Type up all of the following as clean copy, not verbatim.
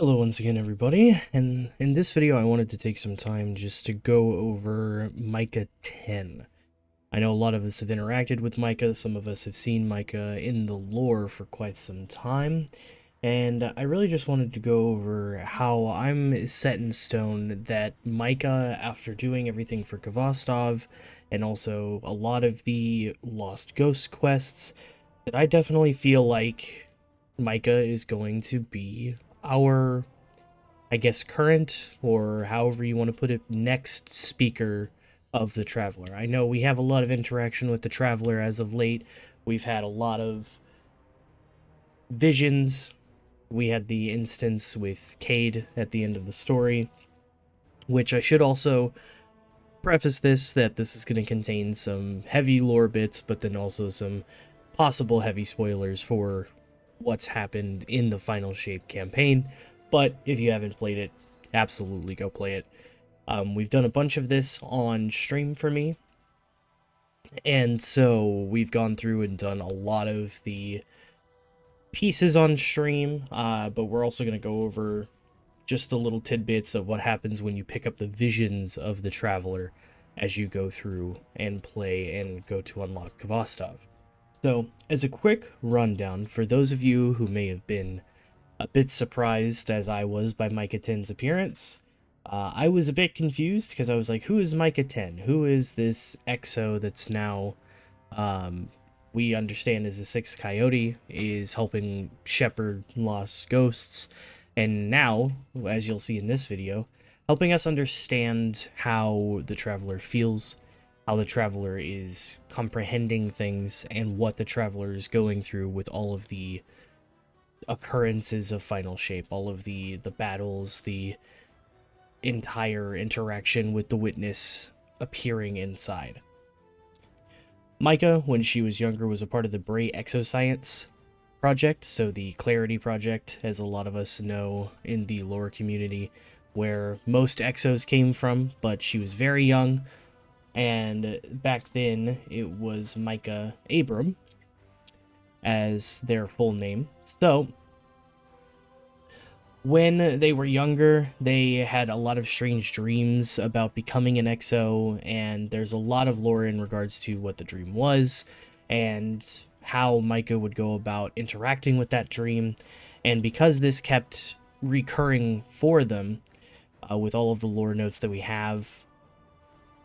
Hello once again, everybody, and in this video I wanted to take some time just to go over Micah 10. I know a lot of us have interacted with Micah, some of us have seen Micah in the lore for quite some time, and I really just wanted to go over how I'm set in stone that Micah, after doing everything for Kvostov, and also a lot of the Lost Ghost quests, that I definitely feel like Micah is going to be our, I guess, current, or however you want to put it, next speaker of the Traveler. I know we have a lot of interaction with the Traveler as of late. We've had a lot of visions. We had the instance with Cade at the end of the story, which I should also preface this that this is going to contain some heavy lore bits, but then also some possible heavy spoilers for what's happened in the Final Shape campaign. But if you haven't played it, absolutely go play it. We've done a bunch of this on stream for me, and so we've gone through and done a lot of the pieces on stream, but we're also going to go over just the little tidbits of what happens when you pick up the visions of the Traveler as you go through and play and go to unlock Kvostov. So, as a quick rundown, for those of you who may have been a bit surprised, as I was, by Micah 10's appearance, I was a bit confused because I was like, who is Micah 10? Who is this EXO that's now, we understand is a sixth coyote, is helping shepherd lost ghosts, and now, as you'll see in this video, helping us understand how the Traveler feels, how the Traveler is comprehending things, and what the Traveler is going through with all of the occurrences of Final Shape, all of the battles, the entire interaction with the Witness appearing inside. Micah, when she was younger, was a part of the Bray Exoscience project, so the Clarity project, as a lot of us know in the lore community, where most Exos came from, but she was very young, and back then it was Micah Abram as their full name. So when they were younger, they had a lot of strange dreams about becoming an EXO, and there's a lot of lore in regards to what the dream was and how Micah would go about interacting with that dream. And because this kept recurring for them, with all of the lore notes that we have,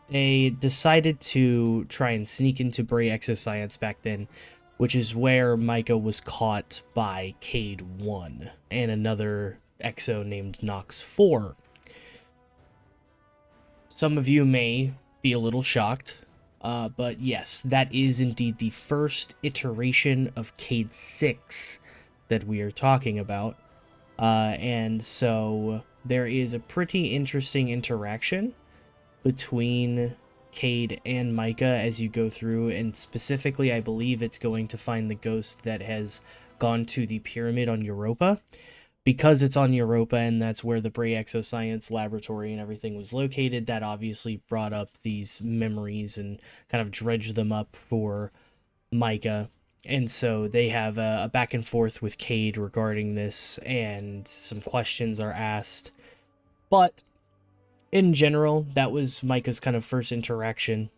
they decided to try and sneak into Bray Exoscience back then, which is where Micah was caught by Cade 1 and another EXO named Nox 4. Some of you may be a little shocked, but yes, that is indeed the first iteration of Cade 6 that we are talking about. And so there is a pretty interesting interaction between Cade and Micah as you go through, and specifically I believe it's going to find the ghost that has gone to the pyramid on Europa. Because it's on Europa and that's where the Bray Exoscience laboratory and everything was located, that obviously brought up these memories and kind of dredged them up for Micah. And so they have a back and forth with Cade regarding this, and some questions are asked. But in general, that was Micah's kind of first interaction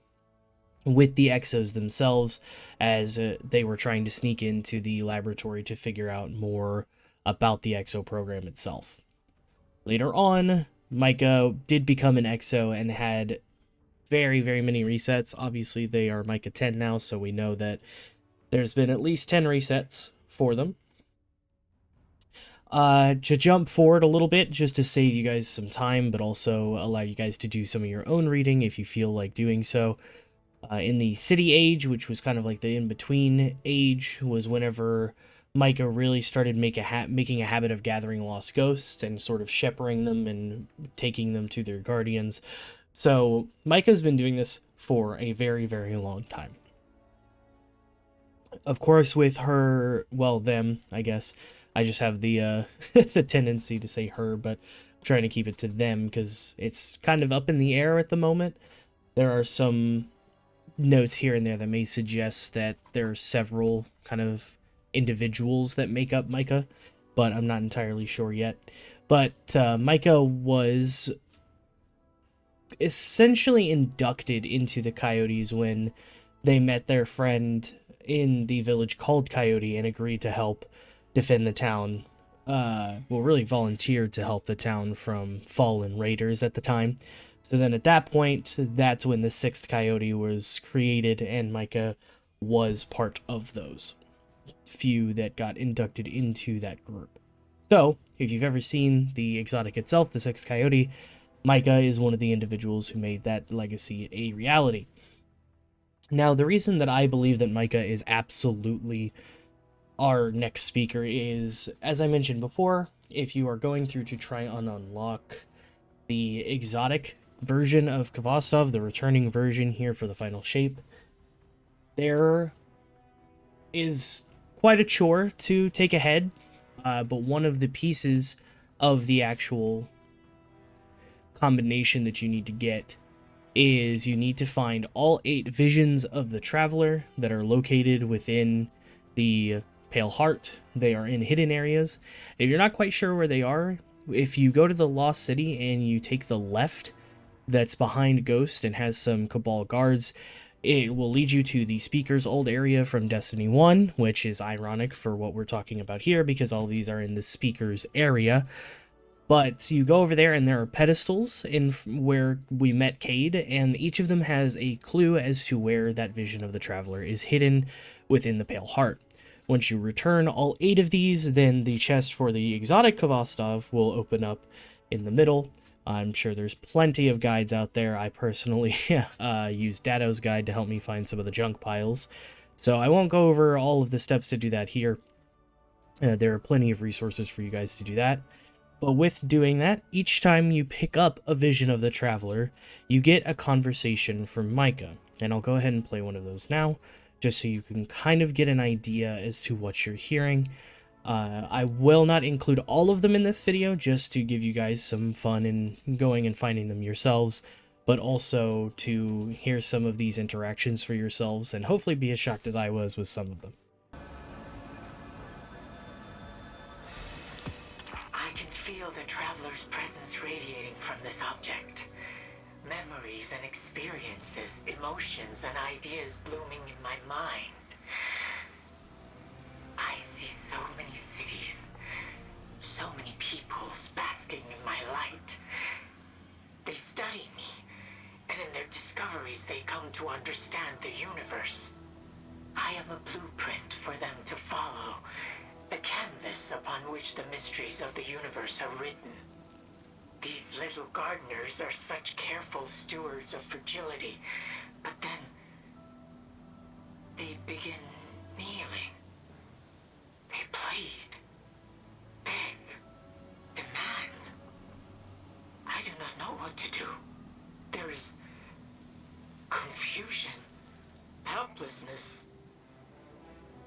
with the Exos themselves, as they were trying to sneak into the laboratory to figure out more about the EXO program itself. Later on, Micah did become an EXO and had very, very many resets. Obviously, they are Micah 10 now, so we know that there's been at least 10 resets for them. To jump forward a little bit, just to save you guys some time, but also allow you guys to do some of your own reading if you feel like doing so. In the City Age, which was kind of like the in-between age, was whenever Micah really started making a habit of gathering lost ghosts and sort of shepherding them and taking them to their guardians. So Micah's been doing this for a very, very long time. Of course, with her, well, them, I guess. I just have the the tendency to say her, but I'm trying to keep it to them because it's kind of up in the air at the moment. There are some notes here and there that may suggest that there are several kind of individuals that make up Micah, but I'm not entirely sure yet. But Micah was essentially inducted into the Coyotes when they met their friend in the village called Coyote and agreed to help defend the town. Well, really volunteered to help the town from fallen raiders at the time. So then at that point, that's when the 6th Coyote was created, and Micah was part of those few that got inducted into that group. So, if you've ever seen the exotic itself, the 6th Coyote, Micah is one of the individuals who made that legacy a reality. Now, the reason that I believe that Micah is absolutely our next speaker is, as I mentioned before, if you are going through to try and unlock the exotic version of Kvostov, the returning version here for the final shape, there is quite a chore to take ahead, but one of the pieces of the actual combination that you need to get is you need to find all 8 visions of the Traveler that are located within the Pale Heart. They are in hidden areas. If you're not quite sure where they are, if you go to the Lost City and you take the left that's behind Ghost and has some Cabal guards, it will lead you to the Speaker's old area from Destiny 1, which is ironic for what we're talking about here because all these are in the Speaker's area. But you go over there and there are pedestals in where we met Cade, and each of them has a clue as to where that vision of the Traveler is hidden within the Pale Heart. Once you return all 8 of these, then the chest for the exotic Kvostov will open up in the middle. I'm sure there's plenty of guides out there. I personally use Dado's guide to help me find some of the junk piles. So I won't go over all of the steps to do that here. There are plenty of resources for you guys to do that. But with doing that, each time you pick up a vision of the Traveler, you get a conversation from Micah. And I'll go ahead and play one of those now, just so you can kind of get an idea as to what you're hearing. I will not include all of them in this video, just to give you guys some fun in going and finding them yourselves, but also to hear some of these interactions for yourselves, and hopefully be as shocked as I was with some of them. I can feel the Traveler's presence radiating from this object. Memories and experiences, emotions and ideas blooming in my mind. I see so many cities, so many peoples basking in my light. They study me, and in their discoveries they come to understand the universe. I am a blueprint for them to follow, a canvas upon which the mysteries of the universe are written. These little gardeners are such careful stewards of fragility, but then they begin kneeling. They plead, beg, demand. I do not know what to do. There is confusion, helplessness,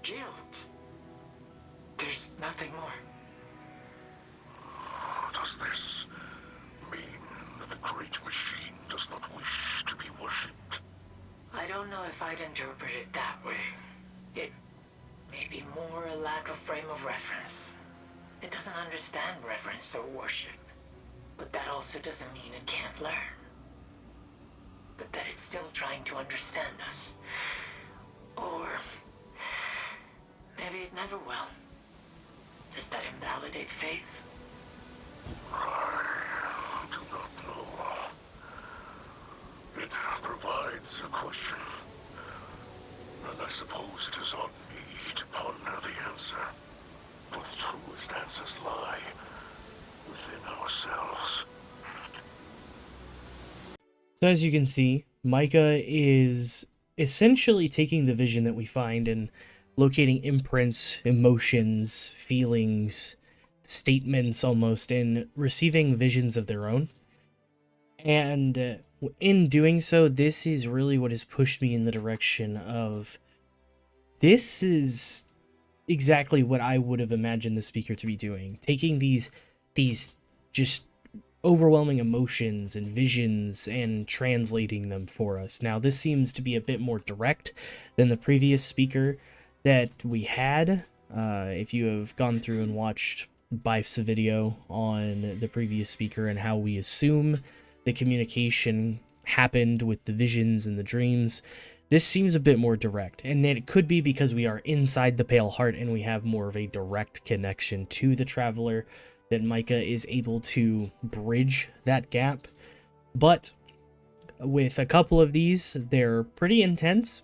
guilt. There's nothing more. Does this mean that the great machine does not wish to be worshipped? I don't know if I'd interpret it that way. It may be more a lack of frame of reference. It doesn't understand reverence or worship. But that also doesn't mean it can't learn. But that it's still trying to understand us. Or maybe it never will. Does that invalidate faith? I do not know. It provides a question. And I suppose it is on me to ponder the answer. But the truest answers lie within ourselves. So as you can see, Micah is essentially taking the vision that we find and locating imprints, emotions, feelings, statements almost, and receiving visions of their own. And in doing so, this is really what has pushed me in the direction of, this is exactly what I would have imagined the speaker to be doing. Taking these just overwhelming emotions and visions and translating them for us. Now, this seems to be a bit more direct than the previous speaker that we had. If you have gone through and watched Bife's video on the previous speaker and how we assume the communication happened with the visions and the dreams, this seems a bit more direct, and it could be because we are inside the Pale Heart and we have more of a direct connection to the Traveler, that Micah is able to bridge that gap. But with a couple of these, they're pretty intense.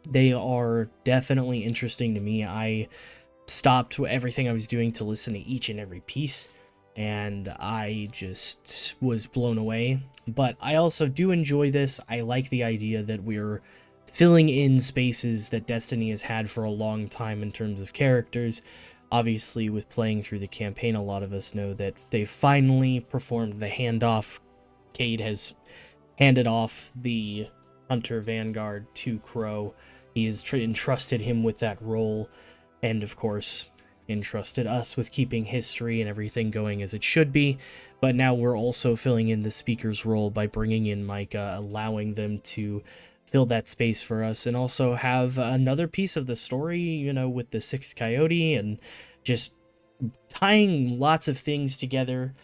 They are definitely interesting to me. I stopped everything I was doing to listen to each and every piece, and I just was blown away. But I also do enjoy this. I like the idea that we're filling in spaces that Destiny has had for a long time in terms of characters. Obviously, with playing through the campaign, a lot of us know that they finally performed the handoff. Cade has handed off the Hunter Vanguard to Crow. He has entrusted him with that role, and of course entrusted us with keeping history and everything going as it should be. But now we're also filling in the speaker's role by bringing in Micah, allowing them to fill that space for us, and also have another piece of the story, you know, with the Sixth Coyote, and just tying lots of things together.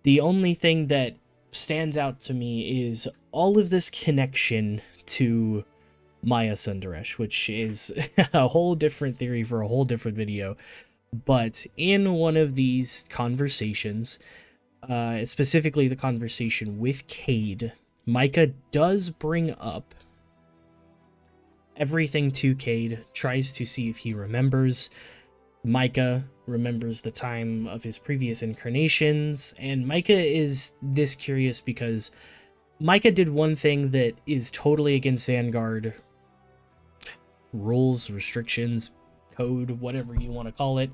The only thing that stands out to me is all of this connection to Maya Sundaresh, which is a whole different theory for a whole different video. But in one of these conversations, specifically the conversation with Cade, Micah does bring up everything to Cade, tries to see if he remembers. Micah remembers the time of his previous incarnations, and Micah is this curious because Micah did one thing that is totally against Vanguard rules, restrictions, code, whatever you want to call it.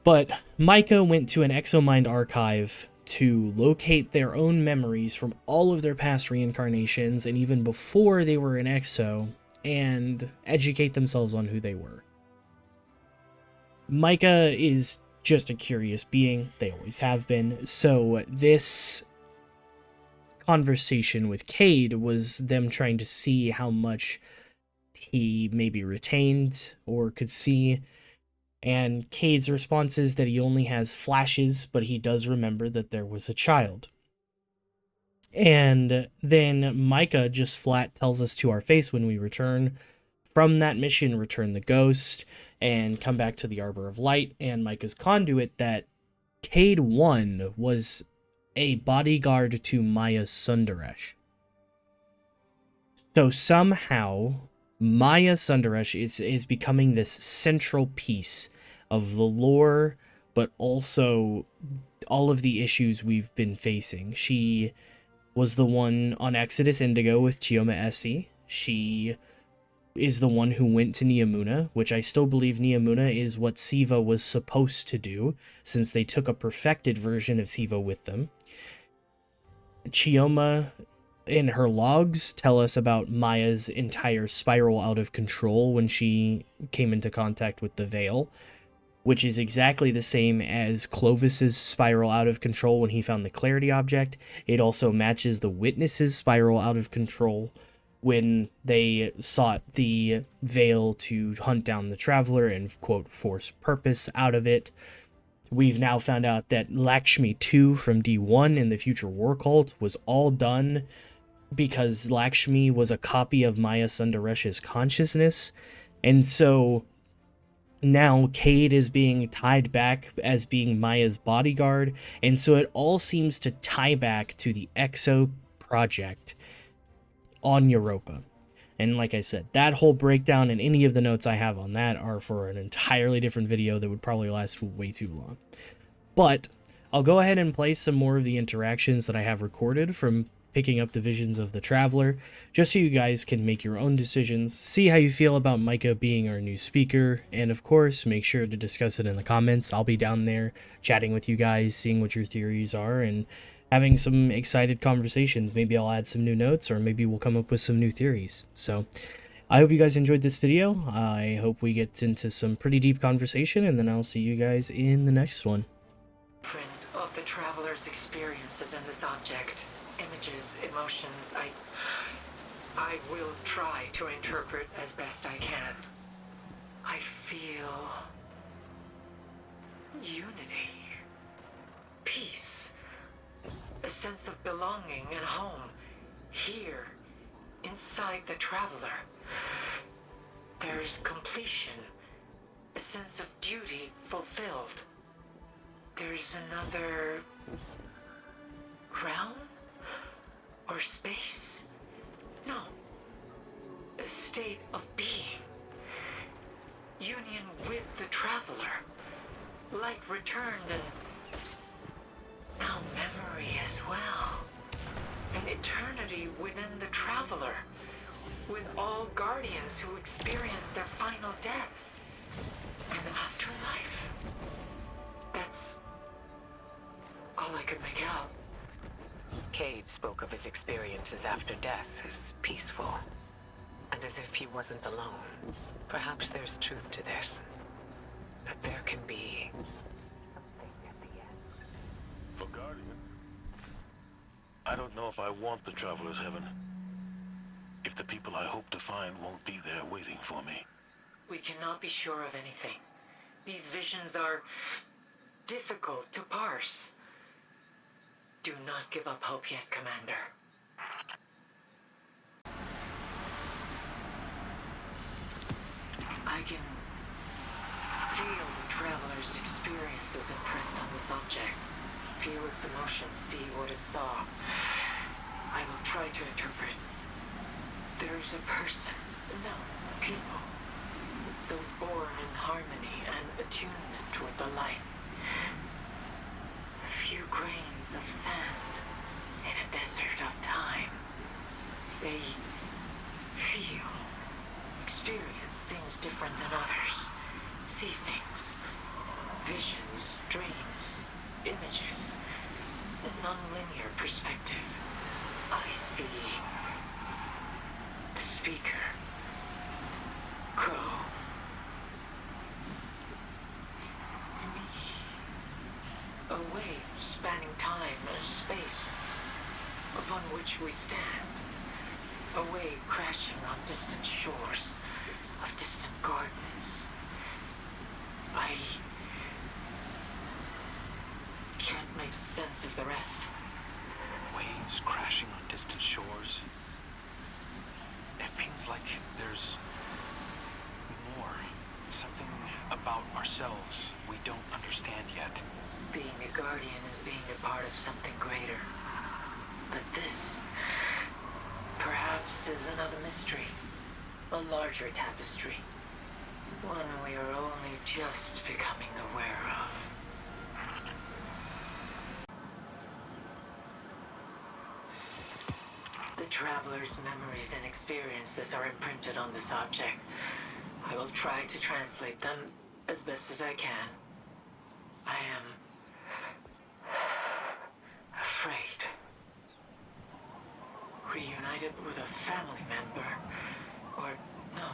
But Micah went to an Exomind archive to locate their own memories from all of their past reincarnations, and even before they were an Exo, and educate themselves on who they were. Micah is just a curious being. They always have been. So this conversation with Cade was them trying to see how much he maybe retained or could see. And Cade's response is that he only has flashes, but he does remember that there was a child. And then Micah just flat tells us to our face when we return from that mission, return the ghost, and come back to the Arbor of Light and Micah's conduit, that Cade 1 was a bodyguard to Maya Sundaresh. So somehow Maya Sundaresh is becoming this central piece of the lore, but also all of the issues we've been facing. She was the one on Exodus Indigo with Chioma Essie. She is the one who went to Neomuna, which I still believe Neomuna is what Siva was supposed to do, since they took a perfected version of Siva with them. Chioma, in her logs, tell us about Maya's entire spiral out of control when she came into contact with the Veil, which is exactly the same as Clovis's spiral out of control when he found the Clarity object. It also matches the Witness's spiral out of control when they sought the Veil to hunt down the Traveler and, quote, force purpose out of it. We've now found out that Lakshmi 2 from D1 in the Future War Cult was all done because Lakshmi was a copy of Maya Sundaresh's consciousness. And so now Cade is being tied back as being Maya's bodyguard. And so it all seems to tie back to the Exo project on Europa. And like I said, that whole breakdown and any of the notes I have on that are for an entirely different video that would probably last way too long. But I'll go ahead and play some more of the interactions that I have recorded from picking up the visions of the Traveler, just so you guys can make your own decisions, see how you feel about Micah being our new speaker, and of course, make sure to discuss it in the comments. I'll be down there chatting with you guys, seeing what your theories are, and having some excited conversations. Maybe I'll add some new notes, or maybe we'll come up with some new theories. So I hope you guys enjoyed this video. I hope we get into some pretty deep conversation, and then I'll see you guys in the next one. Print of the Traveler's experiences in this object. Images, emotions, I will try to interpret as best I can. I feel Unity. Peace. A sense of belonging and home. Here, inside the Traveler. There's completion. A sense of duty fulfilled. There's another realm? Or space? No. A state of being. Union with the Traveler. Light returned and now memory as well. An eternity within the Traveler. With all guardians who experience their final deaths. An afterlife. That's all I could make out. Cade spoke of his experiences after death as peaceful. And as if he wasn't alone. Perhaps there's truth to this. That there can be something at the end. For Guardian? I don't know if I want the Traveler's Heaven. If the people I hope to find won't be there waiting for me. We cannot be sure of anything. These visions are difficult to parse. Do not give up hope yet, Commander. I can feel the Traveler's experiences impressed on this object. Feel its emotions, see what it saw. I will try to interpret. There's a person, no, people. Those born in harmony and attunement with the light. A few grains of sand in a desert of time. They feel, experience things different than others. See things, visions, dreams, images, a non-linear perspective. I see the speaker, Crow, me, a wave spanning time and space upon which we stand, a wave crashing on distant shores of distant gardens. I can't make sense of the rest. Waves crashing on distant shores. It feels like there's more. Something about ourselves we don't understand yet. Being a guardian is being a part of something greater. But this, perhaps, is another mystery. A larger tapestry. One we are only just becoming aware of. The Traveler's memories and experiences are imprinted on this object. I will try to translate them as best as I can. I am afraid. Reunited with a family member. Or no.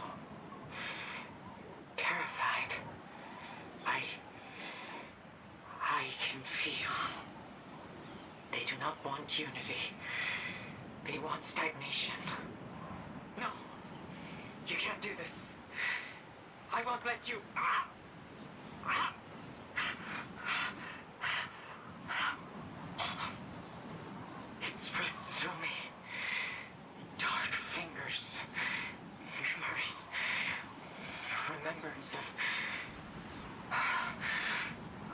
Terrified. I can feel. They do not want unity. They want stagnation. No. You can't do this. I won't let you. It spreads through me. Dark fingers. Memories. Remembrance of...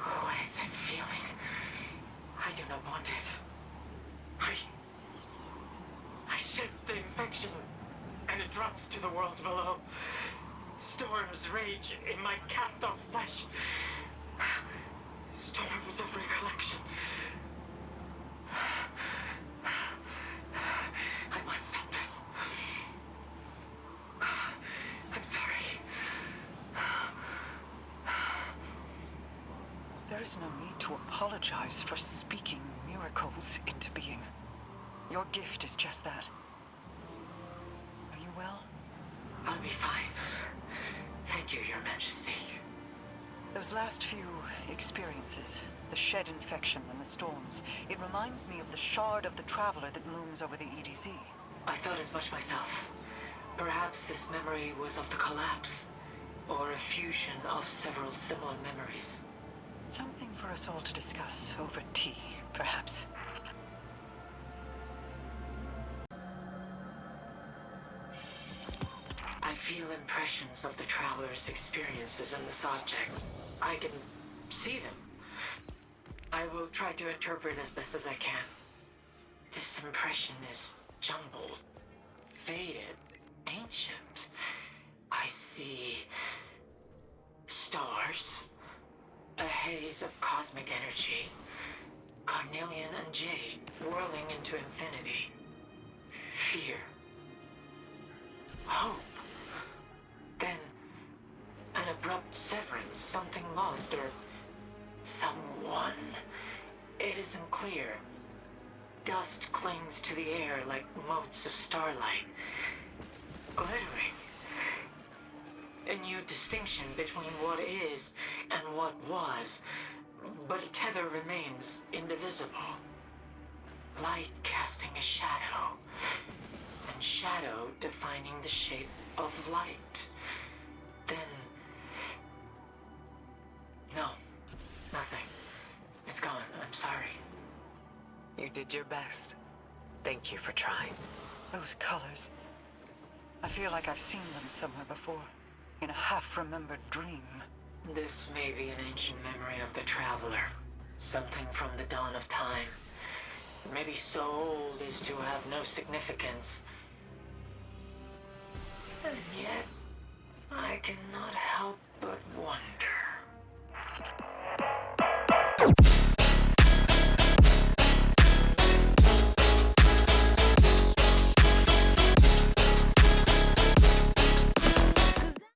What is this feeling? I do not want it. I shed the infection, and it drops to the world below. Storms rage in my cast-off flesh. Storms of recollection. I must stop this. I'm sorry. There is no need to apologize for speaking miracles into being. Your gift is just that. Are you well? I'll be fine. Thank you, Your Majesty. Those last few experiences, the shed infection and the storms, it reminds me of the shard of the Traveler that looms over the EDZ. I thought as much myself. Perhaps this memory was of the collapse, or a fusion of several similar memories. Something for us all to discuss over tea, perhaps. I feel impressions of the traveler's experiences in this object. I can see them. I will try to interpret as best as I can. This impression is jumbled, faded, ancient. I see stars, a haze of cosmic energy, carnelian and jade whirling into infinity. Fear. Hope. Then, an abrupt severance, something lost, or someone. It isn't clear. Dust clings to the air like motes of starlight, glittering. A new distinction between what is and what was, but a tether remains indivisible. Light casting a shadow, and shadow defining the shape of light. Then... No, nothing. It's gone. I'm sorry. You did your best. Thank you for trying. Those colors. I feel like I've seen them somewhere before. In a half-remembered dream. This may be an ancient memory of the traveler. Something from the dawn of time. Maybe so old as to have no significance. And yet, I cannot help but wonder.